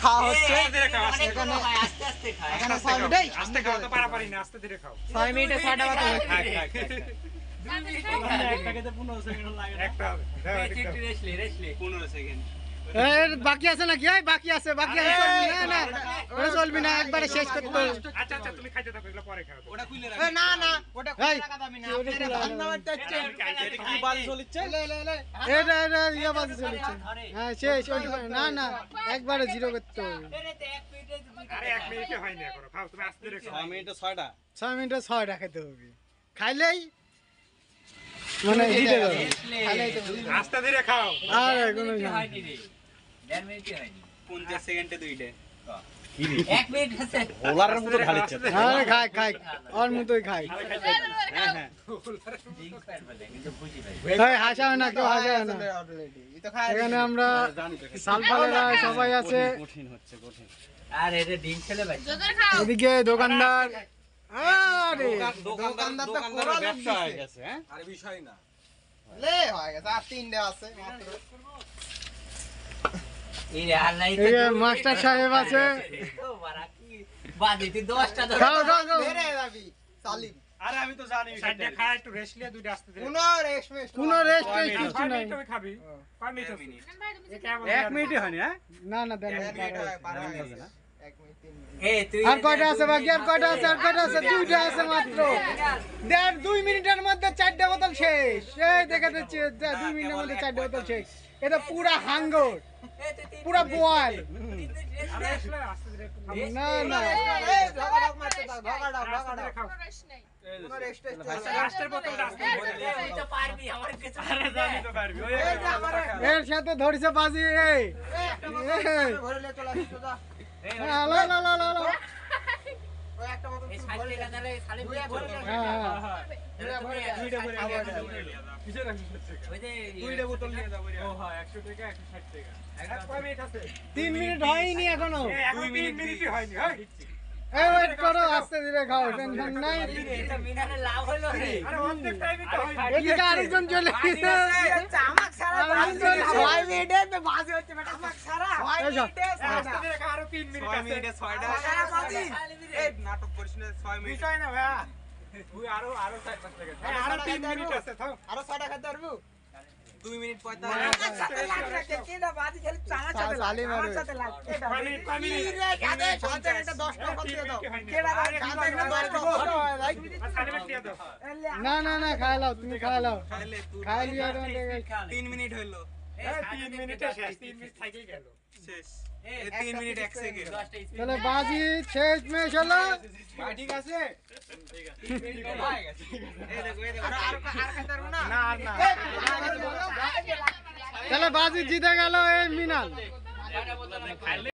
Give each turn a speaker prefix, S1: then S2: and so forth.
S1: খাওয়া হচ্ছে
S2: এখানে 6 মিনিট
S3: আস্তে খাও তো পারাপারি না, আস্তে ধীরে খাও।
S2: 6 মিনিটে 6টা বাতা হচ্ছে।
S3: একটাকে তো 15 সেকেন্ড লাগে না। একটা হবে। রেসলি 15 সেকেন্ড।
S2: বাকি আছে নাকি? বাকি আছে না ওটা চলবি না, একবারে শেষ করতে হবে।
S3: আচ্ছা আচ্ছা, তুমি খাইতে থাকো, এগুলো পরে খাও। ওটা খুলে
S1: না না ওটা খুলে রাখা যাবে না, আপনারা ধান্দা মারতে হচ্ছে।
S3: এটা কি বাজি চলছে?
S2: এটা ইয়া বাজে চলছে। হ্যাঁ শেষ না না, একবারে জিরো করতে হবে।
S3: আরে 1 মিনিটে হয়নি এখনো, খাও তুমি আস্তে ধীরে খাও।
S4: 6 মিনিটে 6টা
S2: 6 মিনিটে 6টা খেতে হবে, খাইলেই মানে জিতে যাবে।
S3: আস্তে ধীরে খাও।
S2: আরে কোনো
S5: হয়নি রে, 1.5 মিনিটই হয়নি।
S4: 50 সেকেন্ডে দুইটা।
S5: 1 মিনিট আছে।
S4: ওলার মতো ঢালিচ্ছে।
S2: আরে খাই ওর মতোই খাই।
S4: হ্যাঁ হ্যাঁ।
S5: ডিম খাইতে বলে, কিন্তু বুঝি ভাই।
S2: এই হাসাও না, কেউ হাসাও না। এখানে আমরা সালপালেরা সবাই আছে।
S4: কঠিন হচ্ছে কঠিন।
S5: আর এটা ডিম খেলে ভাই।
S2: এদিকে দোকানদার, আরে
S1: দোকানদার তো
S4: দোকানদারের
S1: কোরা
S4: ব্যবসা হয়ে গেছে, হ্যাঁ?
S1: আরে বিষয় না লে হয়ে গেছে, আর 3টে আছে মাত্র।
S5: এই রে আর নাই তো।
S2: এই যে মাস্টার সাহেব আছে।
S5: ও বারা কি বাজে তুই 10টা ধরে।
S2: খাও
S1: বেরে যাবি সালিম।
S4: আরে আমি তো জানি
S3: সাইডে খা, একটু রেস্ট নিয়ে দুইটা আস্তে ধীরে।
S1: কোনো রেশমেশ
S2: কোনো রেস্ট
S3: কয়
S2: কিছু নাই।
S3: মিনিট তুমি খাবি? কয় মিনিট আছে? এ কেমন
S4: 1 মিনিটই হয়নি, হ্যাঁ?
S2: না না দেন না,
S1: 1 মিনিট হয়, পার হয়ে
S4: বাজে
S1: গেছে।
S4: না?
S1: 1 মিনিট 3 মিনিট।
S5: এই তুই
S2: আর কয়টা আছে বাকি? আর কয়টা আছে? দুইটা আছে মাত্র। 2 মিনিটের মধ্যে 4টা বোতল শেষ। এই দেখে দিচ্ছি 2 মিনিটের মধ্যে 4টা বোতল শেষ। এটা পুরা হাঙ্গর, পুরা বোয়াল।
S3: আরে আসলে আস্তে ধীরে একটু খাও।
S2: না না
S1: এই ঢগাডগ মারতে দাও, ঢগাডগ
S3: আস্তে ধীরে খাও।
S1: কোনো রেস্ট টেস্ট
S3: লাস্টের বোতলটা আস্তে ধীরে খাও।
S5: তুই তো পারবি আমার কাছে।
S4: আরে জানি তো পারবি। ওই
S1: এই যে আমার
S2: এর সাথে ধরেছে বাজি। এই
S1: একটা বোতল ভরে লে চলে আসছো যা।
S2: লা
S1: ওই একটা বোতল
S5: এই
S1: তুমি
S5: 60
S1: ভরে
S5: টাকা তাহলে খালি
S1: দুইটা
S5: ভরে
S1: ভরে
S5: দে।
S2: হ্যাঁ
S1: দুইটা ভরে
S5: দুইটা ভরে
S1: খাওয়া
S5: দে।
S1: যাবে।
S3: কিসের রাখছিস?
S5: ওই যে
S4: দুইটা বোতল নিয়ে যাবো রে।
S3: ও হ্যাঁ, 100 টাকা 160 টাকা। আর কয় মিনিট আছে?
S2: 3 মিনিট হয়নি এখনো।
S3: এখনো 3 মিনিটই হয়নি, হয়?
S2: এই ওয়েট করো, আস্তে ধীরে খাও, টেনশন নাই।
S5: এটা মিনারে লাভ হলো রে।
S3: আরে অর্ধেক টাইমই তো হয়নি।
S2: এদিকে আরেকজন চলে এসেছে।
S1: চামাক সারা
S2: আরেকজন
S1: 6 মিনিটে বাজে হচ্ছে বেটা, চামাক সারা 6
S2: এই যা।
S1: মিনিটে
S3: আস্তে ধীরে খাও, আরো 3 মিনিট
S4: 6
S3: আছে।
S4: মিনিটে 6টা।
S1: সারা বাজি।
S4: এই নাটক করিস না, 6 মিনিট।
S1: বিষয় না ভাইয়া,
S3: তুই আরো 4-5 টাকা। আরো 3 মিনিট আছে, থাও।
S1: আরো 6টা খেতে পারবো।
S4: 2 মিনিট
S1: আমার
S4: 45।
S1: সাথে লাগ রাখে কেডা বাজি খালি চামাক সাথে লাগ, আমার সাথে লাগ কেডা
S3: কয় মিনিট?
S1: রে গাদে সাথে এটা 10 টাকা কত দিয়ে দাও কেডা
S3: আরে
S1: গাদে এটা 10 টাকা কত হয় ভাই
S3: আর সার্টিফিকেট দিয়ে দাও।
S2: না খাই লাও, তুমি খাই লাও।
S4: খাইলে
S2: খাই লিয়া তো
S4: 3 মিনিট হইলো।
S3: এই 3 মিনিটে শেষ, 3 মিনিট থেকেই গেল।
S4: শেষ। এই 3 মিনিট 1 সেকেন্ড।
S5: 10টা
S2: তাহলে বাজি শেষ মেশ হলো।
S1: ঠিক আছে
S4: এই দেখো এই দেখো।
S1: আর খেতে পারবো না
S4: না আর না।
S2: তাহলে বাজি জিতে গেল এই মিনাল।